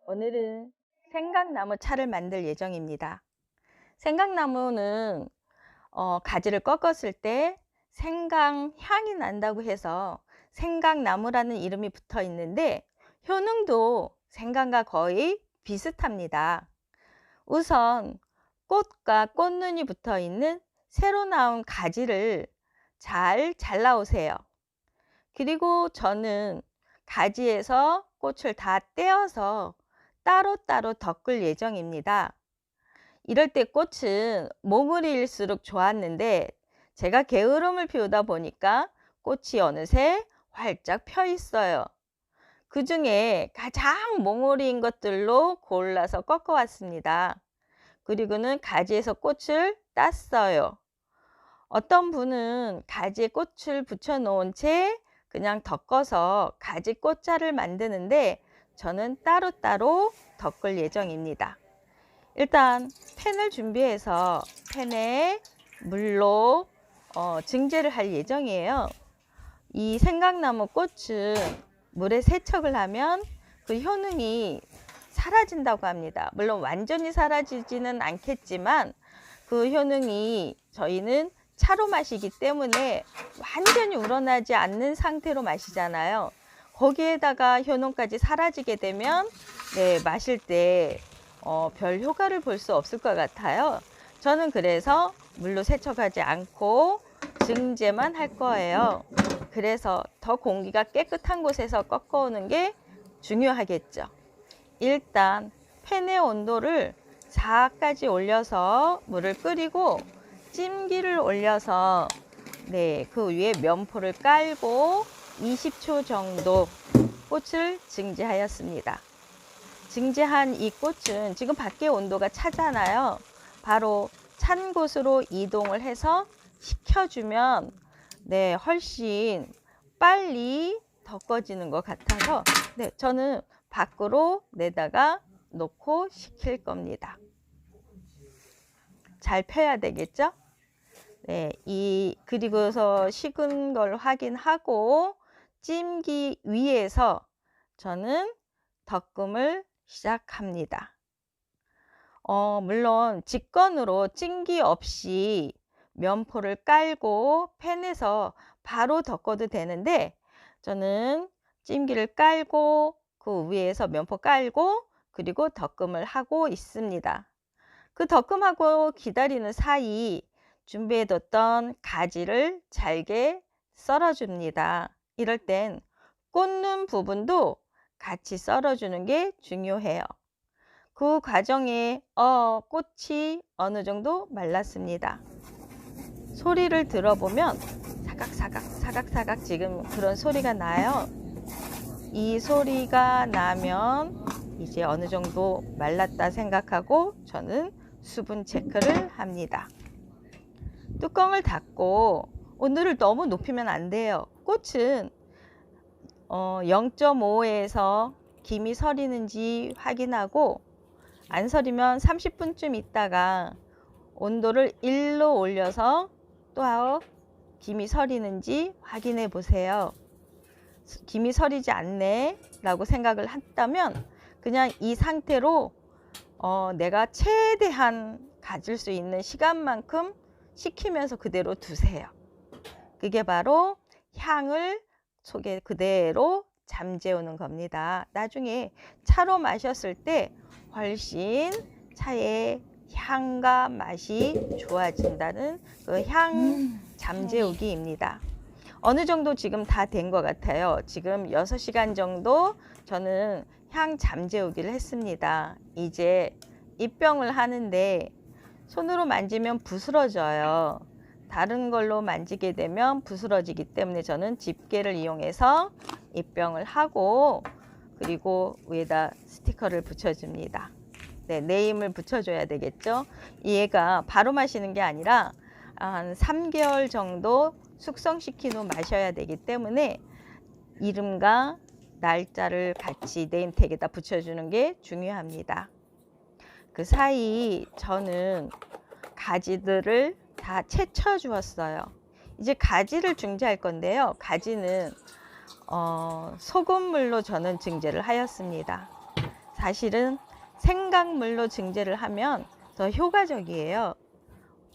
오늘은 생강나무 차를 만들 예정입니다. 생강나무는 가지를 꺾었을 때 생강 향이 난다고 해서 생강나무라는 이름이 붙어 있는데 효능도 생강과 거의 비슷합니다. 우선 꽃과 꽃눈이 붙어 있는 새로 나온 가지를 잘 잘라오세요. 그리고 저는 가지에서 꽃을 다 떼어서 따로따로 덮을 예정입니다. 이럴 때 꽃은 몽울이일수록 좋았는데 제가 게으름을 피우다 보니까 꽃이 어느새 활짝 펴 있어요. 그 중에 가장 몽울이인 것들로 골라서 꺾어 왔습니다. 그리고는 가지에서 꽃을 땄어요. 어떤 분은 가지에 꽃을 붙여 놓은 채 그냥 덮어서 가지 꽃자를 만드는데 저는 따로따로 덮을 예정입니다. 일단 팬을 준비해서 팬에 물로 증제를 할 예정이에요. 이 생강나무 꽃은 물에 세척을 하면 그 효능이 사라진다고 합니다. 물론 완전히 사라지지는 않겠지만 그 효능이 저희는 차로 마시기 때문에 완전히 우러나지 않는 상태로 마시잖아요. 거기에다가 효능까지 사라지게 되면 마실 때 별 효과를 볼 수 없을 것 같아요. 저는 그래서 물로 세척하지 않고 증제만 할 거예요. 그래서 더 공기가 깨끗한 곳에서 꺾어오는 게 중요하겠죠. 일단 팬의 온도를 4까지 올려서 물을 끓이고 찜기를 올려서 그 위에 면포를 깔고 20초 정도 꽃을 증제하였습니다. 증제한 이 꽃은 지금 밖에 온도가 차잖아요. 바로 찬 곳으로 이동을 해서 식혀주면 훨씬 빨리 덮어지는 것 같아서 저는 밖으로 내다가 놓고 식힐 겁니다. 잘 펴야 되겠죠? 그리고서 식은 걸 확인하고 찜기 위에서 저는 덮음을 시작합니다. 물론 직건으로 찜기 없이 면포를 깔고 팬에서 바로 덮어도 되는데 저는 찜기를 깔고 그 위에서 면포 깔고 그리고 덮음을 하고 있습니다. 그 덮음하고 기다리는 사이 준비해뒀던 가지를 잘게 썰어줍니다. 이럴 땐 꽂는 부분도 같이 썰어주는 게 중요해요. 그 과정에 꽃이 어느 정도 말랐습니다. 소리를 들어보면 사각사각 사각사각 지금 그런 소리가 나요. 이 소리가 나면 이제 어느 정도 말랐다 생각하고 저는 수분 체크를 합니다. 뚜껑을 닫고 온도를 너무 높이면 안 돼요. 꽃은 0.5에서 김이 서리는지 확인하고 안 서리면 30분쯤 있다가 온도를 1로 올려서 또 김이 서리는지 확인해 보세요. 김이 서리지 않네 라고 생각을 했다면 그냥 이 상태로 내가 최대한 가질 수 있는 시간만큼 식히면서 그대로 두세요. 그게 바로 향을 속에 그대로 잠재우는 겁니다. 나중에 차로 마셨을 때 훨씬 차의 향과 맛이 좋아진다는 그 향 잠재우기입니다. 어느 정도 지금 다 된 것 같아요. 지금 6시간 정도 저는 향 잠재우기를 했습니다. 이제 입병을 하는데 손으로 만지면 부스러져요. 다른 걸로 만지게 되면 부스러지기 때문에 저는 집게를 이용해서 입병을 하고 그리고 위에다 스티커를 붙여줍니다. 네임을 붙여줘야 되겠죠. 얘가 바로 마시는 게 아니라 한 3개월 정도 숙성시킨 후 마셔야 되기 때문에 이름과 날짜를 같이 네임택에다 붙여주는 게 중요합니다. 그 사이 저는 가지들을 다 채쳐 주었어요. 이제 가지를 증제할 건데요. 가지는 소금물로 저는 증제를 하였습니다. 사실은 생강물로 증제를 하면 더 효과적이에요.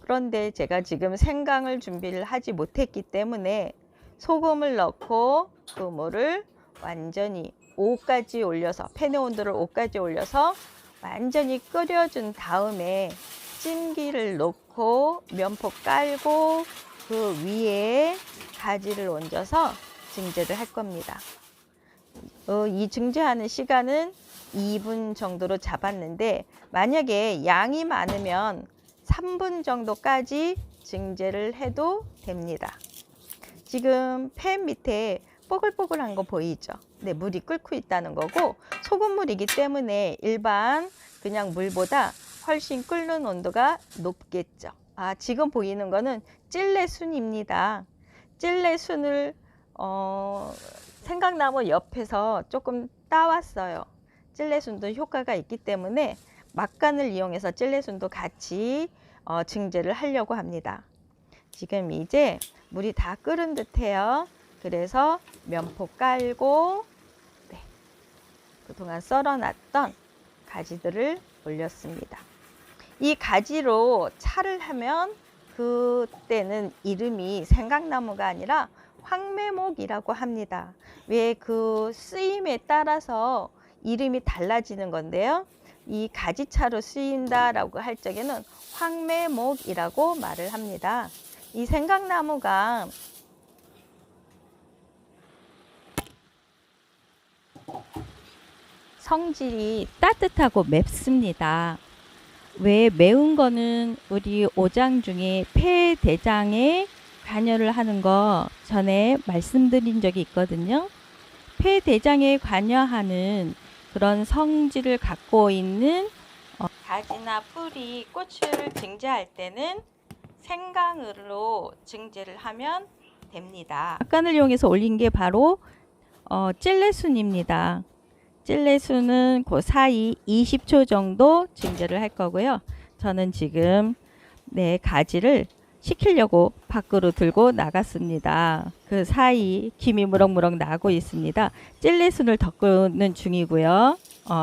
그런데 제가 지금 생강을 준비를 하지 못했기 때문에 소금을 넣고 그 물을 완전히 5까지 올려서, 팬의 온도를 5까지 올려서 완전히 끓여준 다음에 찜기를 놓고 면포 깔고 그 위에 가지를 얹어서 증제를 할 겁니다. 이 증제하는 시간은 2분 정도로 잡았는데, 만약에 양이 많으면 3분 정도까지 증제를 해도 됩니다. 지금 팬 밑에 뽀글뽀글한 거 보이죠? 네, 물이 끓고 있다는 거고, 소금물이기 때문에 일반 그냥 물보다 훨씬 끓는 온도가 높겠죠. 지금 보이는 거는 찔레순입니다. 찔레순을 생강나무 옆에서 조금 따왔어요. 찔레순도 효과가 있기 때문에 막간을 이용해서 찔레순도 같이 증제를 하려고 합니다. 지금 이제 물이 다 끓은 듯해요. 그래서 면포 깔고 그동안 썰어놨던 가지들을 올렸습니다. 이 가지로 차를 하면 그때는 이름이 생강나무가 아니라 황매목이라고 합니다. 왜 그 쓰임에 따라서 이름이 달라지는 건데요. 이 가지차로 쓰인다라고 할 적에는 황매목이라고 말을 합니다. 이 생강나무가 성질이 따뜻하고 맵습니다. 왜 매운 거는 우리 오장 중에 폐대장에 관여를 하는 거 전에 말씀드린 적이 있거든요. 폐대장에 관여하는 그런 성질을 갖고 있는 가지나 뿌리, 꽃을 증제할 때는 생강으로 증제를 하면 됩니다. 막간을 이용해서 올린 게 바로 찔레순입니다. 찔레순은 그 사이 20초 정도 증제를 할 거고요. 저는 지금 가지를 식히려고 밖으로 들고 나갔습니다. 그 사이 김이 무럭무럭 나고 있습니다. 찔레순을 덮는 중이고요.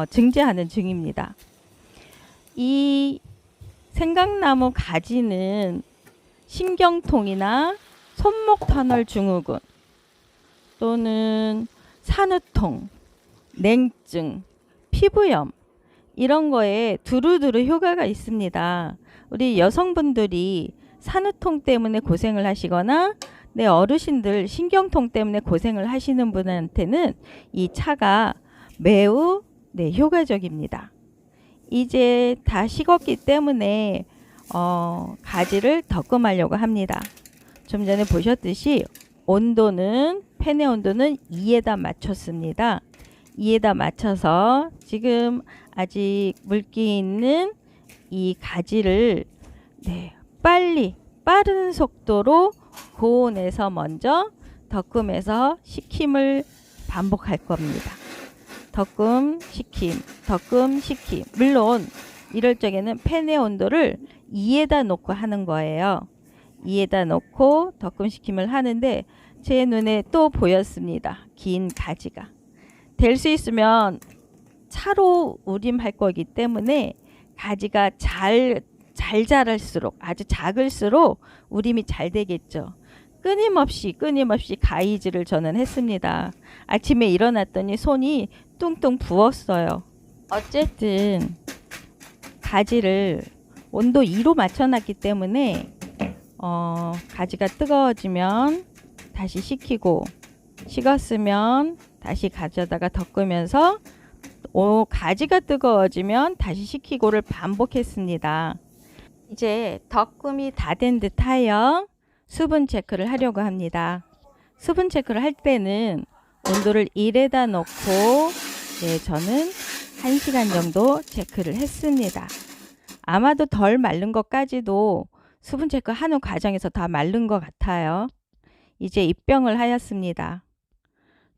증제하는 중입니다. 이 생강나무 가지는 신경통이나 손목 터널 증후군 또는 산후통, 냉증, 피부염 이런 거에 두루두루 효과가 있습니다. 우리 여성분들이 산후통 때문에 고생을 하시거나 어르신들 신경통 때문에 고생을 하시는 분한테는 이 차가 매우 효과적입니다. 이제 다 식었기 때문에 가지를 덕금하려고 합니다. 좀 전에 보셨듯이 온도는 팬의 온도는 2에다 맞췄습니다. 2에다 맞춰서 지금 아직 물기 있는 이 가지를 빠른 속도로 고온에서 먼저 덕금해서 식힘을 반복할 겁니다. 덕금, 식힘, 덕금, 식힘. 물론 이럴 적에는 팬의 온도를 2에다 놓고 하는 거예요. 2에다 놓고 덕금, 식힘을 하는데 제 눈에 또 보였습니다. 긴 가지가. 될 수 있으면 차로 우림할 거기 때문에 가지가 잘 자랄수록 아주 작을수록 우림이 잘 되겠죠. 끊임없이 가위질을 저는 했습니다. 아침에 일어났더니 손이 뚱뚱 부었어요. 어쨌든 가지를 온도 2로 맞춰놨기 때문에 가지가 뜨거워지면 다시 식히고 식었으면 다시 가져다가 덮으면서 가지가 뜨거워지면 다시 식히고를 반복했습니다. 이제 덕금이 다 된 듯하여 수분 체크를 하려고 합니다. 수분 체크를 할 때는 온도를 1에다 놓고 저는 1시간 정도 체크를 했습니다. 아마도 덜 마른 것까지도 수분 체크하는 과정에서 다 마른 것 같아요. 이제 입병을 하였습니다.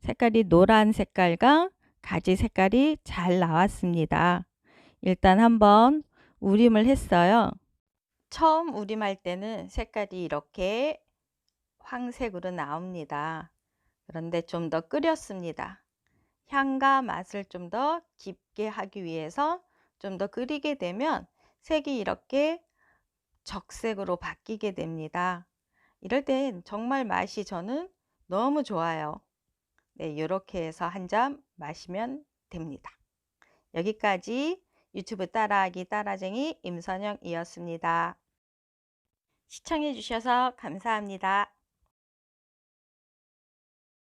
색깔이 노란 색깔과 가지 색깔이 잘 나왔습니다. 일단 한번 우림을 했어요. 처음 우림할 때는 색깔이 이렇게 황색으로 나옵니다. 그런데 좀 더 끓였습니다. 향과 맛을 좀 더 깊게 하기 위해서 좀 더 끓이게 되면 색이 이렇게 적색으로 바뀌게 됩니다. 이럴 땐 정말 맛이 저는 너무 좋아요. 네, 이렇게 해서 한 잔 마시면 됩니다. 여기까지 유튜브 따라하기 따라쟁이 임선영이었습니다. 시청해 주셔서 감사합니다.